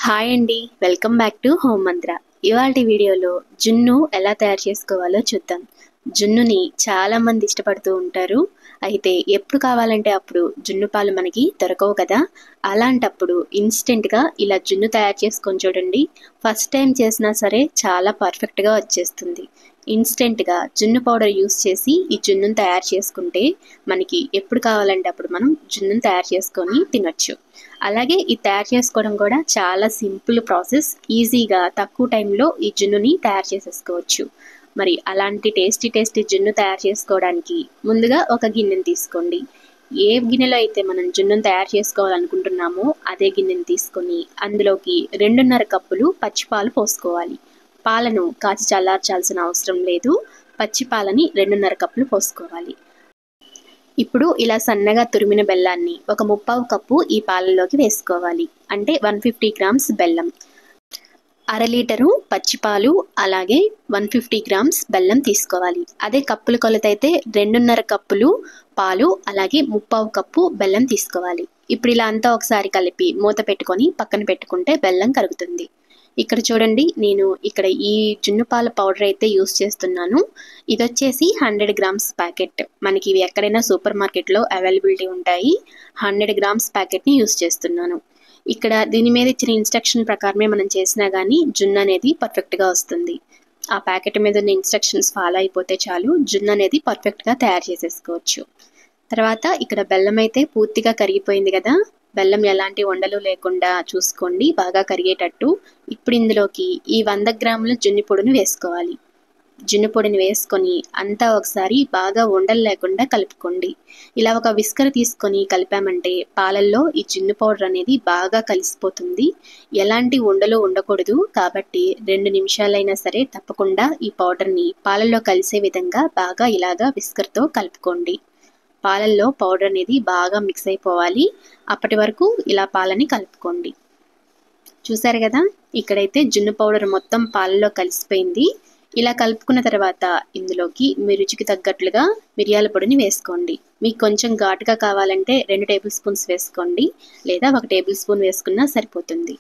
Hi అండి, welcome back to home మంత్ర. ఇవాల్టి వీడియోలో జున్ను ఎలా తయారు చేసుకోవాలో చూద్దాం. జున్నుని చాలా మంది ఇష్టపడుతూ ఉంటారు. అయితే ఎప్పుడు కావాలంటే అప్పుడు జున్ను పాలు మనకి దొరకవు కదా. అలాంటప్పుడు ఇన్స్టెంట్గా ఇలా జున్ను తయారు చేసుకొని చూడండి. ఫస్ట్ టైం చేసినా సరే చాలా పర్ఫెక్ట్గా వచ్చేస్తుంది. ఇన్స్టెంట్గా జున్ను పౌడర్ యూస్ చేసి ఈ జున్నును తయారు చేసుకుంటే మనకి ఎప్పుడు కావాలంటే అప్పుడు మనం జున్నును తయారు చేసుకొని తినొచ్చు. అలాగే ఇది తయారు చేసుకోవడం కూడా చాలా సింపుల్ ప్రాసెస్. ఈజీగా తక్కువ టైంలో ఈ జున్నుని తయారు చేసేసుకోవచ్చు. మరి అలాంటి టేస్టీ జున్ను తయారు చేసుకోవడానికి ముందుగా ఒక గిన్నెని తీసుకోండి. ఏ గిన్నెలో అయితే మనం జున్నును తయారు చేసుకోవాలనుకుంటున్నామో అదే గిన్నెని తీసుకొని అందులోకి 2.5 కప్పులు పచ్చిపాలు పోసుకోవాలి. పాలను కాచి చల్లార్చాల్సిన అవసరం లేదు. పచ్చి పాలని 2.5 కప్పులు పోసుకోవాలి. ఇప్పుడు ఇలా సన్నగా తురిమిన బెల్లాన్ని ఒక 1/2 కప్పు ఈ పాలల్లోకి వేసుకోవాలి. అంటే 150 గ్రామ్స్ బెల్లం. 1/2 లీటరు పచ్చిపాలు అలాగే 150 గ్రామ్స్ బెల్లం తీసుకోవాలి. అదే కప్పుల కొలత అయితే 2.5 కప్పులు పాలు అలాగే 1/2 కప్పు బెల్లం తీసుకోవాలి. ఇప్పుడు ఇలా అంతా ఒకసారి కలిపి మూత పెట్టుకొని పక్కన పెట్టుకుంటే బెల్లం కరుగుతుంది. ఇక్కడ చూడండి, నేను ఇక్కడ ఈ జున్ను పాల పౌడర్ అయితే యూస్ చేస్తున్నాను. ఇది వచ్చేసి 100 గ్రామ్స్ ప్యాకెట్. మనకి ఇవి ఎక్కడైనా సూపర్ మార్కెట్లో అవైలబిలిటీ ఉంటాయి. 100 గ్రామ్స్ ప్యాకెట్ని యూస్ చేస్తున్నాను. ఇక్కడ దీని మీద ఇచ్చిన ఇన్స్ట్రక్షన్ ప్రకారమే మనం చేసినా కానీ జున్ను అనేది పర్ఫెక్ట్గా వస్తుంది. ఆ ప్యాకెట్ మీద ఉన్న ఇన్స్ట్రక్షన్స్ ఫాలో అయిపోతే చాలు, జున్ను అనేది పర్ఫెక్ట్గా తయారు చేసేసుకోవచ్చు. తర్వాత ఇక్కడ బెల్లం అయితే పూర్తిగా కరిగిపోయింది కదా. బెల్లం ఎలాంటి ఉండలు లేకుండా చూసుకోండి, బాగా కరిగేటట్టు. ఇప్పుడు ఇందులోకి ఈ 100 గ్రాముల జున్ను పొడిని వేసుకోవాలి. జున్ను పొడిని వేసుకొని అంతా ఒకసారి బాగా ఉండలు లేకుండా కలుపుకోండి. ఇలా ఒక విస్కర్ తీసుకొని కలిపామంటే పాలల్లో ఈ జున్ను పౌడర్ అనేది బాగా కలిసిపోతుంది. ఎలాంటి ఉండలు ఉండకూడదు కాబట్టి 2 నిమిషాలైనా సరే తప్పకుండా ఈ పౌడర్ని పాలల్లో కలిసే విధంగా బాగా ఇలాగా విస్కర్తో కలుపుకోండి. పాలల్లో పౌడర్ అనేది బాగా మిక్స్ అయిపోవాలి. అప్పటి వరకు ఇలా పాలని కలుపుకోండి. చూసారు కదా, ఇక్కడైతే జున్ను పౌడర్ మొత్తం పాలలో కలిసిపోయింది. ఇలా కలుపుకున్న తర్వాత ఇందులోకి మీ రుచికి తగ్గట్లుగా మిరియాల పొడిని వేసుకోండి. మీకు కొంచెం ఘాటుగా కావాలంటే 2 టేబుల్ స్పూన్స్ వేసుకోండి, లేదా 1 టేబుల్ స్పూన్ వేసుకున్నా సరిపోతుంది.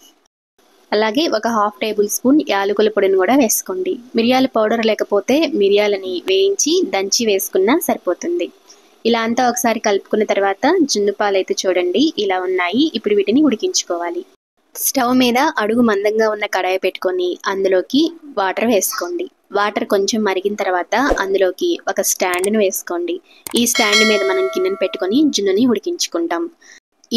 అలాగే ఒక 1/2 టేబుల్ స్పూన్ యాలకుల పొడిని కూడా వేసుకోండి. మిరియాల పౌడర్ లేకపోతే మిరియాలని వేయించి దంచి వేసుకున్నా సరిపోతుంది. ఇలా అంతా ఒకసారి కలుపుకున్న తర్వాత జున్ను పాలు అయితే చూడండి ఇలా ఉన్నాయి. ఇప్పుడు వీటిని ఉడికించుకోవాలి. స్టవ్ మీద అడుగు మందంగా ఉన్న కడాయి పెట్టుకొని అందులోకి వాటర్ వేసుకోండి. వాటర్ కొంచెం మరిగిన తర్వాత అందులోకి ఒక స్టాండ్ను వేసుకోండి. ఈ స్టాండ్ మీద మనం గిన్నెను పెట్టుకొని జున్నుని ఉడికించుకుంటాం.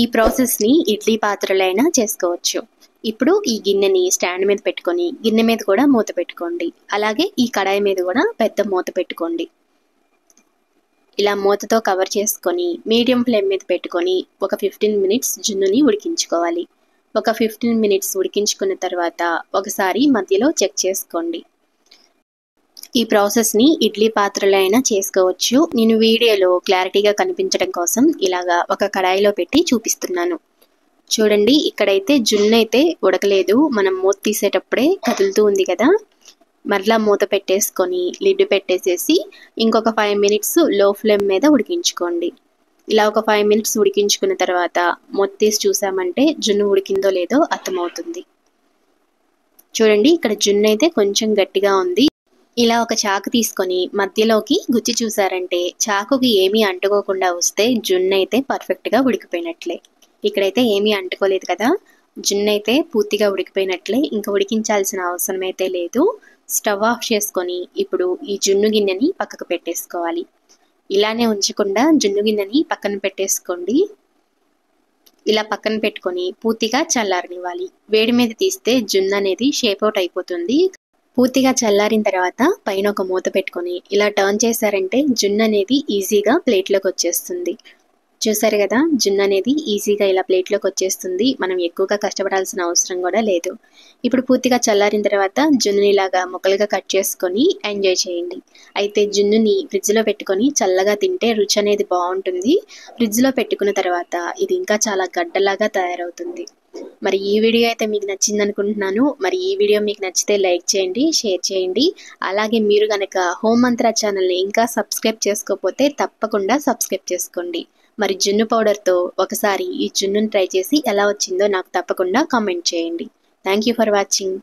ఈ ప్రాసెస్ని ఇడ్లీ పాత్రలైనా చేసుకోవచ్చు. ఇప్పుడు ఈ గిన్నెని స్టాండ్ మీద పెట్టుకొని గిన్నె మీద కూడా మూత పెట్టుకోండి. అలాగే ఈ కడాయి మీద కూడా పెద్ద మూత పెట్టుకోండి. ఇలా మూతతో కవర్ చేసుకొని మీడియం ఫ్లేమ్ మీద పెట్టుకొని ఒక 15 మినిట్స్ జున్నుని ఉడికించుకోవాలి. ఒక 15 మినిట్స్ ఉడికించుకున్న తర్వాత ఒకసారి మధ్యలో చెక్ చేసుకోండి. ఈ ప్రాసెస్ని ఇడ్లీ పాత్రలో అయినా చేసుకోవచ్చు. నేను వీడియోలో క్లారిటీగా కనిపించడం కోసం ఇలాగా ఒక కడాయిలో పెట్టి చూపిస్తున్నాను. చూడండి, ఇక్కడైతే జున్ను అయితే ఉడకలేదు. మనం మూత తీసేటప్పుడే కదులుతూ ఉంది కదా. మరలా మూత పెట్టేసుకొని లిడ్ పెట్టేసేసి ఇంకొక 5 మినిట్స్ లో ఫ్లేమ్ మీద ఉడికించుకోండి. ఇలా ఒక 5 మినిట్స్ ఉడికించుకున్న తర్వాత మూత తీసి చూసామంటే జున్ను ఉడికిందో లేదో అర్థమవుతుంది. చూడండి, ఇక్కడ జున్ను అయితే కొంచెం గట్టిగా ఉంది. ఇలా ఒక చాకు తీసుకొని మధ్యలోకి గుచ్చి చూసారంటే చాకుకి ఏమీ అంటుకోకుండా వస్తే జున్ను అయితే పర్ఫెక్ట్గా ఉడికిపోయినట్లే. ఇక్కడైతే ఏమీ అంటుకోలేదు కదా. జున్ను అయితే పూర్తిగా ఉడికిపోయినట్లే. ఇంకా ఉడికించాల్సిన అవసరం అయితే లేదు. స్టవ్ ఆఫ్ చేసుకొని ఇప్పుడు ఈ జున్ను గిన్నెని పక్కకు పెట్టేసుకోవాలి. ఇలానే ఉంచకుండా జున్ను గిన్నెని పక్కన పెట్టేసుకోండి. ఇలా పక్కన పెట్టుకొని పూర్తిగా చల్లారనివ్వాలి. వేడి మీద తీస్తే జున్ను అనేది షేప్ అవుట్ అయిపోతుంది. పూర్తిగా చల్లారిన తర్వాత పైన ఒక మూత పెట్టుకొని ఇలా టర్న్ చేశారంటే జున్ను అనేది ఈజీగా ప్లేట్లోకి వచ్చేస్తుంది. చూసారు కదా, జున్ను అనేది ఈజీగా ఇలా ప్లేట్లోకి వచ్చేస్తుంది. మనం ఎక్కువగా కష్టపడాల్సిన అవసరం కూడా లేదు. ఇప్పుడు పూర్తిగా చల్లారిన తర్వాత జున్నుని ఇలాగా ముక్కలుగా కట్ చేసుకొని ఎంజాయ్ చేయండి. అయితే జున్నుని ఫ్రిడ్జ్లో పెట్టుకొని చల్లగా తింటే రుచి అనేది బాగుంటుంది. ఫ్రిడ్జ్లో పెట్టుకున్న తర్వాత ఇది ఇంకా చాలా గడ్డలాగా తయారవుతుంది. మరి ఈ వీడియో అయితే మీకు నచ్చింది అనుకుంటున్నాను. మరి ఈ వీడియో మీకు నచ్చితే లైక్ చేయండి, షేర్ చేయండి. అలాగే మీరు కనుక హోమ్ మంత్ర ఛానల్ని ఇంకా సబ్స్క్రైబ్ చేసుకోకపోతే తప్పకుండా సబ్స్క్రైబ్ చేసుకోండి. మరి జున్ను పౌడర్తో ఒకసారి ఈ జున్నుని ట్రై చేసి ఎలా వచ్చిందో నాకు తప్పకుండా కామెంట్ చేయండి. Thank you for watching.